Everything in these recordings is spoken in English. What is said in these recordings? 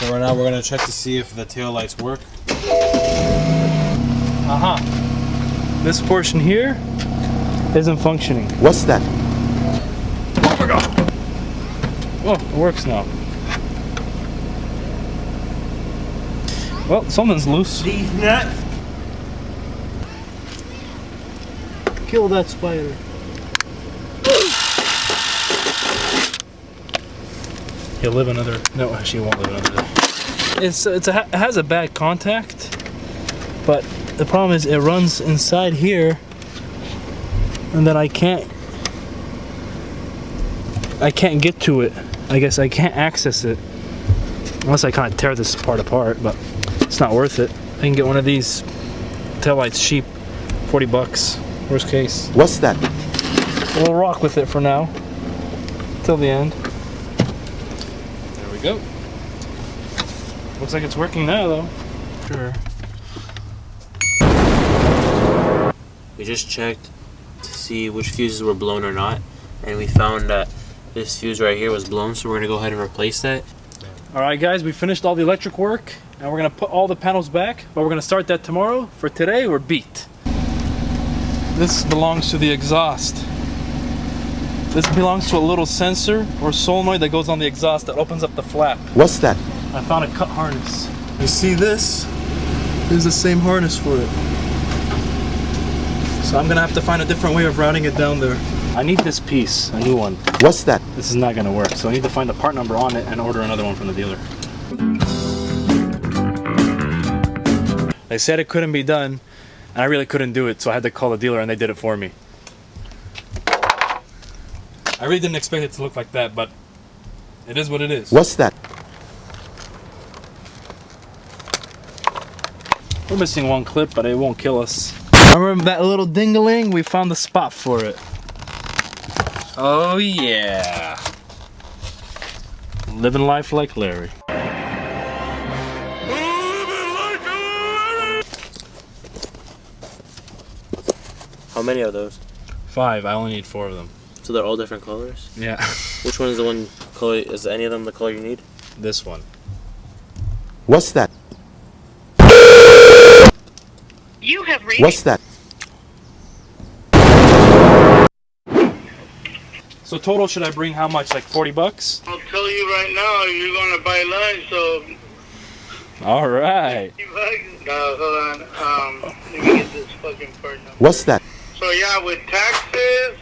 So right now we're gonna check to see if the tail lights work. This portion here isn't functioning. What's that? Oh my god! Oh, it works now. Well, something's loose. These nuts. Kill that spider. He'll live another. No, actually, he won't live another day. It has a bad contact, but the problem is it runs inside here, and then I can't get to it. I guess I can't access it unless I kind of tear this part apart, but it's not worth it. I can get one of these taillights cheap, 40 bucks, worst case. What's that? We'll rock with it for now, till the end. There we go. Looks like it's working now, though. Sure. We just checked to see which fuses were blown or not, and we found that this fuse right here was blown, so we're gonna go ahead and replace that. Alright guys, we finished all the electric work, and we're gonna put all the panels back, but we're gonna start that tomorrow. For today, we're beat. This belongs to the exhaust. This belongs to a little sensor or solenoid that goes on the exhaust that opens up the flap. What's that? I found a cut harness. You see this? This is the same harness for it. So I'm gonna have to find a different way of routing it down there. I need this piece, a new one. What's that? This is not gonna work, so I need to find the part number on it and order another one from the dealer. They said it couldn't be done, and I really couldn't do it, so I had to call the dealer and they did it for me. I really didn't expect it to look like that, but it is what it is. What's that? We're missing one clip, but it won't kill us. Remember that little ding-a-ling? We found the spot for it. Oh yeah. Living life like Larry. How many are those? 5, I only need 4 of them. So they're all different colors? Yeah. Which one is the one color? Is any of them the color you need? This one. What's that? You have reached. What's that? So total should I bring how much? Like 40 bucks? I'll tell you right now, you're gonna buy lunch, so. All right. No, hold on. Let me get this fucking part number. What's that? So yeah, with taxes,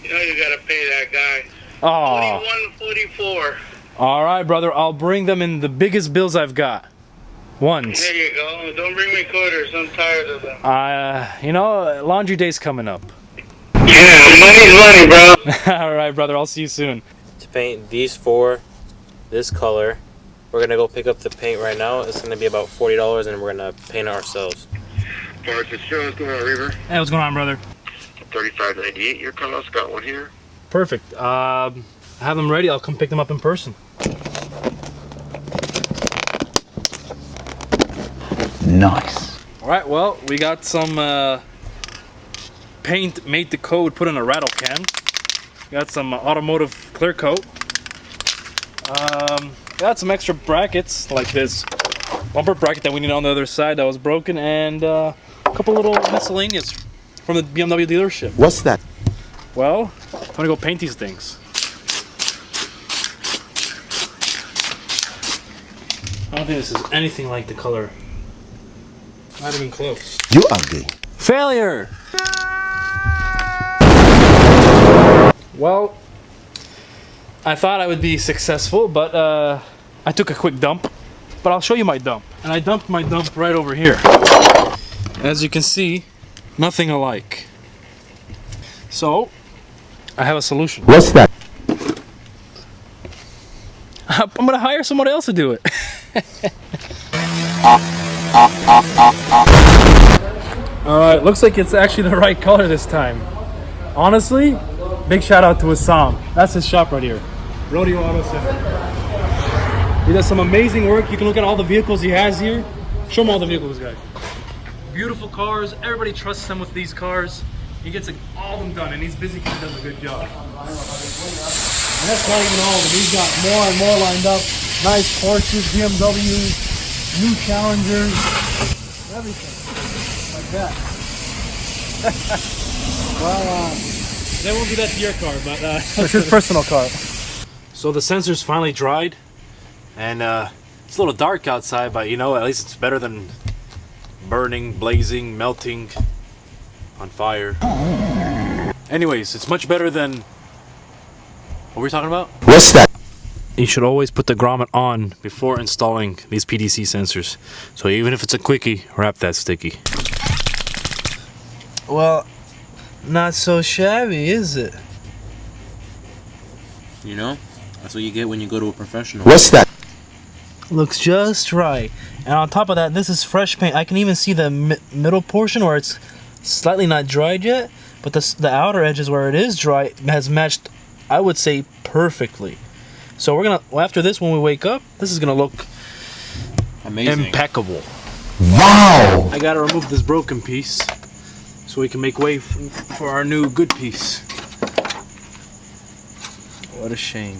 you know you gotta pay that guy. Oh. 41.44. All right, brother. I'll bring them in the biggest bills I've got. Ones. There you go. Don't bring me quarters. I'm tired of them. You know, laundry day's coming up. Yeah, money's money, bro. All right, brother. I'll see you soon. To paint these 4, this color, we're gonna go pick up the paint right now. It's gonna be about $40, and we're gonna paint it ourselves. Parts and shows going on, Reaver. Hey, what's going on, brother? 3598, your Carlos got one here. Perfect. I have them ready. I'll come pick them up in person. Nice. All right. Well, we got some paint made to code put in a rattle can. Got some automotive clear coat. Got some extra brackets like this bumper bracket that we need on the other side that was broken, and a couple little miscellaneous from the BMW dealership. What's that? Well, I'm gonna go paint these things. I don't think this is anything like the color. Not even close. You ugly. Failure! Well, I thought I would be successful, but I took a quick dump. But I'll show you my dump. And I dumped my dump right over here. As you can see, nothing alike. So, I have a solution. What's that? I'm gonna hire someone else to do it. Alright, looks like it's actually the right color this time. Honestly, big shout out to Assam. That's his shop right here. Rodeo Auto Center. He does some amazing work. You can look at all the vehicles he has here. Show him all the vehicles, guys. Beautiful cars. Everybody trusts him with these cars. He gets all of them done, and he's busy because he does a good job. And that's not even all of them. He's got more and more lined up. Nice Porsches, BMWs, new Challengers, everything like that. Well, they won't do that to your car, but it's his personal car. So the sensor's finally dried, and it's a little dark outside, but you know, at least it's better than burning, blazing, melting on fire. Anyways, it's much better than what were we talking about? What's that? You should always put the grommet on before installing these PDC sensors. So even if it's a quickie, wrap that sticky. Well, not so shabby, is it? You know, that's what you get when you go to a professional. What's that? Looks just right. And on top of that, this is fresh paint. I can even see the middle portion where it's slightly not dried yet, but the outer edges where it is dry has matched, I would say, perfectly. So we're gonna, after this, when we wake up, this is gonna look Amazing. Impeccable. Wow! I gotta remove this broken piece so we can make way for our new good piece. What a shame.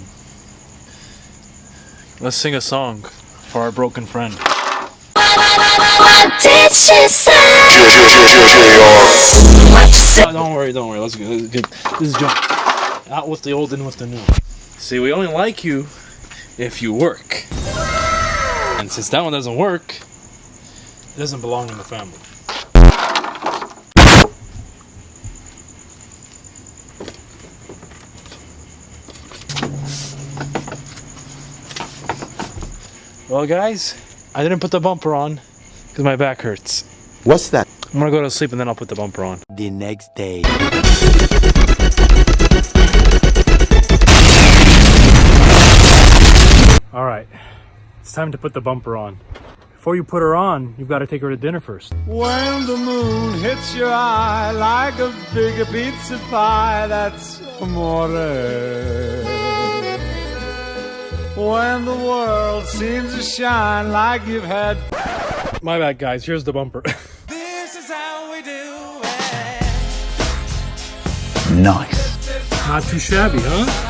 Let's sing a song for our broken friend. What did she say? Don't worry. Let's go. This is John. Out with the old, in with the new. See, we only like you if you work. And since that one doesn't work, it doesn't belong in the family. Well, guys, I didn't put the bumper on because my back hurts. What's that? I'm gonna go to sleep and then I'll put the bumper on. The next day. All right, it's time to put the bumper on. Before you put her on, you've got to take her to dinner first. When the moon hits your eye like a big pizza pie, that's amore. When the world seems to shine like you've had. My bad, guys. Here's the bumper. This is how we do it. Nice. Not too shabby, huh?